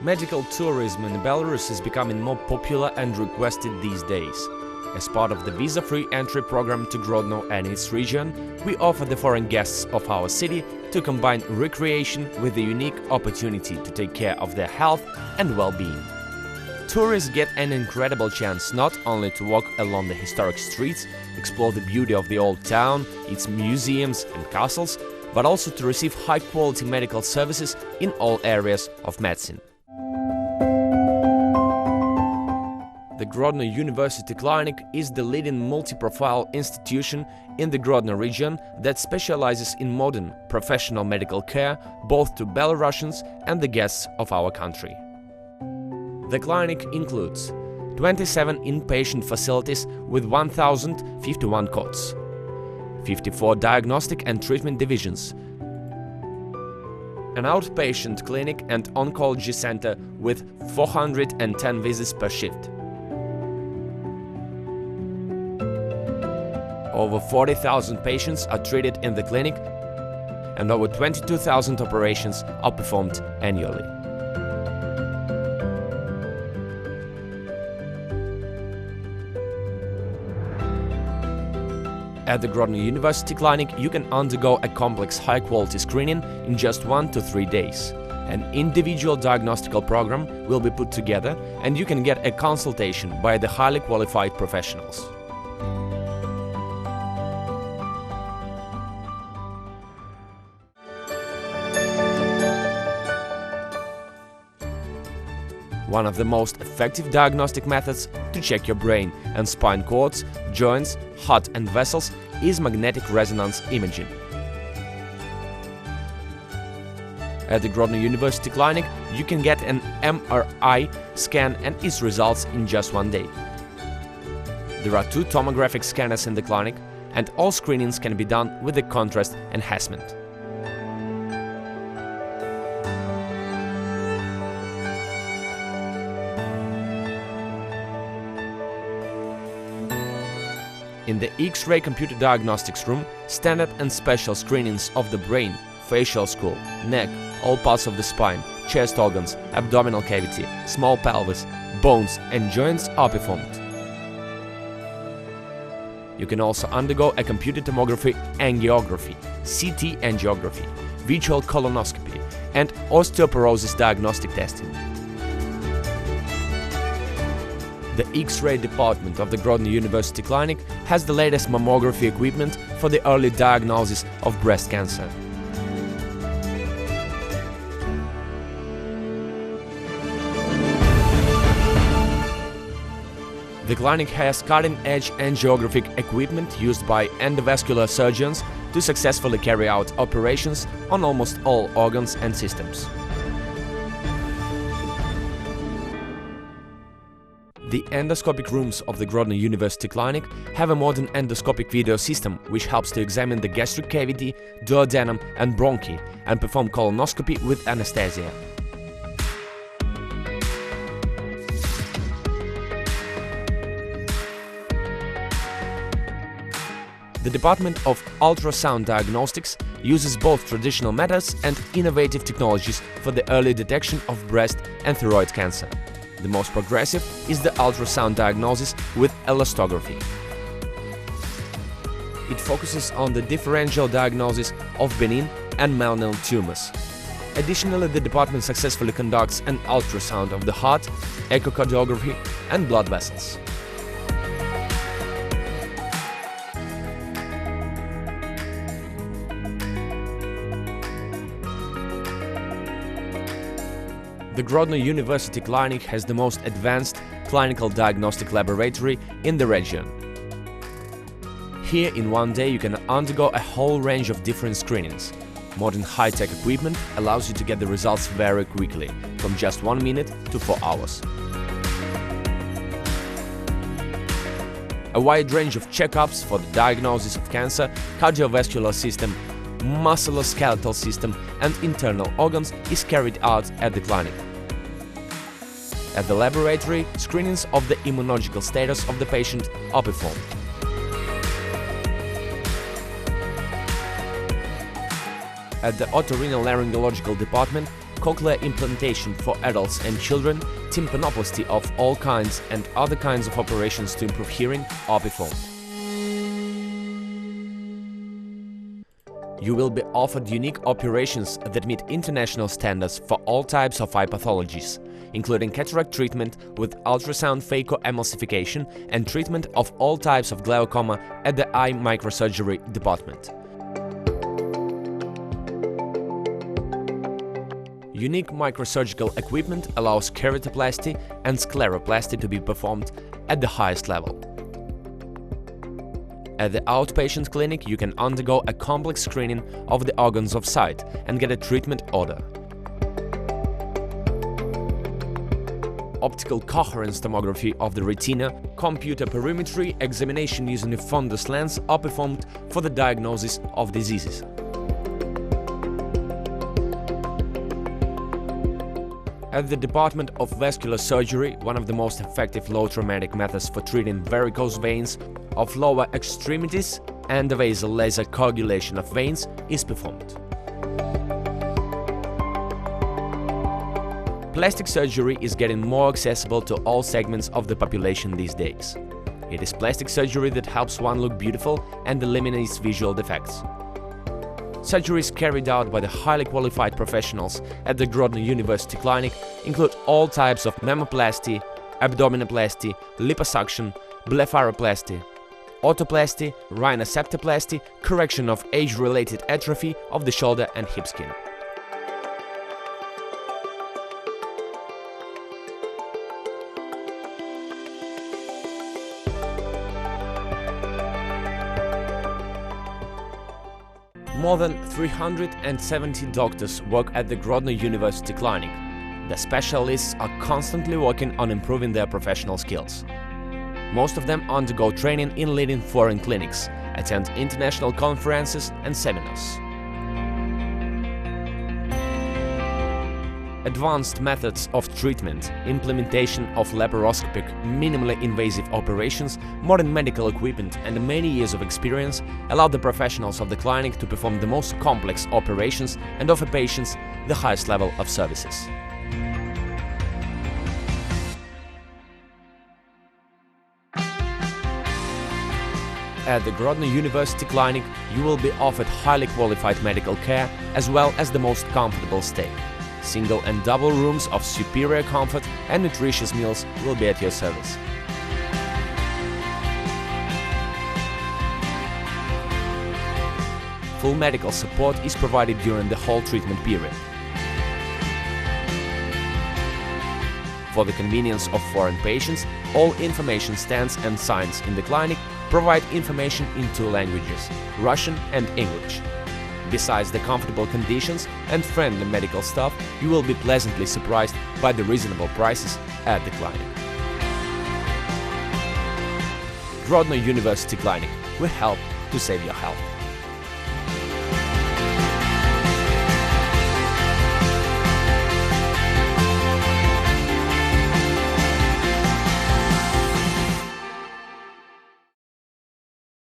Medical tourism in Belarus is becoming more popular and requested these days. As part of the visa-free entry program to Grodno and its region, we offer the foreign guests of our city to combine recreation with the unique opportunity to take care of their health and well-being. Tourists get an incredible chance not only to walk along the historic streets, explore the beauty of the old town, its museums and castles, but also to receive high-quality medical services in all areas of medicine. The Grodno University Clinic is the leading multi-profile institution in the Grodno region that specializes in modern, professional medical care both to Belarusians and the guests of our country. The clinic includes 27 inpatient facilities with 1,051 cots, 54 diagnostic and treatment divisions, an outpatient clinic and oncology center with 410 visits per shift. Over 40,000 patients are treated in the clinic and over 22,000 operations are performed annually. At the Grodno University Clinic, you can undergo a complex high-quality screening in just 1 to 3 days. An individual diagnostical program will be put together and you can get a consultation by the highly qualified professionals. One of the most effective diagnostic methods to check your brain and spine cords, joints, heart and vessels is magnetic resonance imaging. At the Grodno University Clinic, you can get an MRI scan and its results in just 1 day. There are 2 tomographic scanners in the clinic, and all screenings can be done with the contrast enhancement. In the X-ray computer diagnostics room, standard and special screenings of the brain, facial skull, neck, all parts of the spine, chest organs, abdominal cavity, small pelvis, bones and joints are performed. You can also undergo a computer tomography angiography, CT angiography, visual colonoscopy and osteoporosis diagnostic testing. The X-ray department of the Grodno University Clinic has the latest mammography equipment for the early diagnosis of breast cancer. The clinic has cutting-edge angiographic equipment used by endovascular surgeons to successfully carry out operations on almost all organs and systems. The endoscopic rooms of the Grodno University Clinic have a modern endoscopic video system which helps to examine the gastric cavity, duodenum and bronchi and perform colonoscopy with anesthesia. The Department of Ultrasound Diagnostics uses both traditional methods and innovative technologies for the early detection of breast and thyroid cancer. The most progressive is the ultrasound diagnosis with elastography. It focuses on the differential diagnosis of benign and malignant tumors. Additionally, the department successfully conducts an ultrasound of the heart, echocardiography and blood vessels. The Grodno University Clinic has the most advanced clinical diagnostic laboratory in the region. Here, in 1 day, you can undergo a whole range of different screenings. Modern high-tech equipment allows you to get the results very quickly, from just 1 minute to 4 hours. A wide range of checkups for the diagnosis of cancer, cardiovascular system, musculoskeletal system and internal organs is carried out at the clinic. At the laboratory, screenings of the immunological status of the patient are performed. At the otorhinolaryngological department, cochlear implantation for adults and children, tympanoplasty of all kinds and other kinds of operations to improve hearing are performed. You will be offered unique operations that meet international standards for all types of eye pathologies, including cataract treatment with ultrasound phacoemulsification and treatment of all types of glaucoma at the eye microsurgery department. Unique microsurgical equipment allows keratoplasty and scleroplasty to be performed at the highest level. At the outpatient clinic, you can undergo a complex screening of the organs of sight and get a treatment order. Optical coherence tomography of the retina, computer perimetry examination using a fundus lens are performed for the diagnosis of diseases. At the Department of Vascular Surgery, one of the most effective low-traumatic methods for treating varicose veins of lower extremities and the vasal laser coagulation of veins is performed. Plastic surgery is getting more accessible to all segments of the population these days. It is plastic surgery that helps one look beautiful and eliminates visual defects. Surgeries carried out by the highly qualified professionals at the Grodno University Clinic include all types of mammoplasty, abdominoplasty, liposuction, blepharoplasty, otoplasty, rhinoseptoplasty, correction of age-related atrophy of the shoulder and hip skin. More than 370 doctors work at the Grodno University Clinic. The specialists are constantly working on improving their professional skills. Most of them undergo training in leading foreign clinics, attend international conferences and seminars. Advanced methods of treatment, implementation of laparoscopic, minimally invasive operations, modern medical equipment and many years of experience allow the professionals of the clinic to perform the most complex operations and offer patients the highest level of services. At the Grodno University Clinic, you will be offered highly qualified medical care as well as the most comfortable stay. Single and double rooms of superior comfort and nutritious meals will be at your service. Full medical support is provided during the whole treatment period. For the convenience of foreign patients, all information stands and signs in the clinic provide information in two languages, Russian and English. Besides the comfortable conditions and friendly medical staff, you will be pleasantly surprised by the reasonable prices at the clinic. Grodno University Clinic. We help to save your health.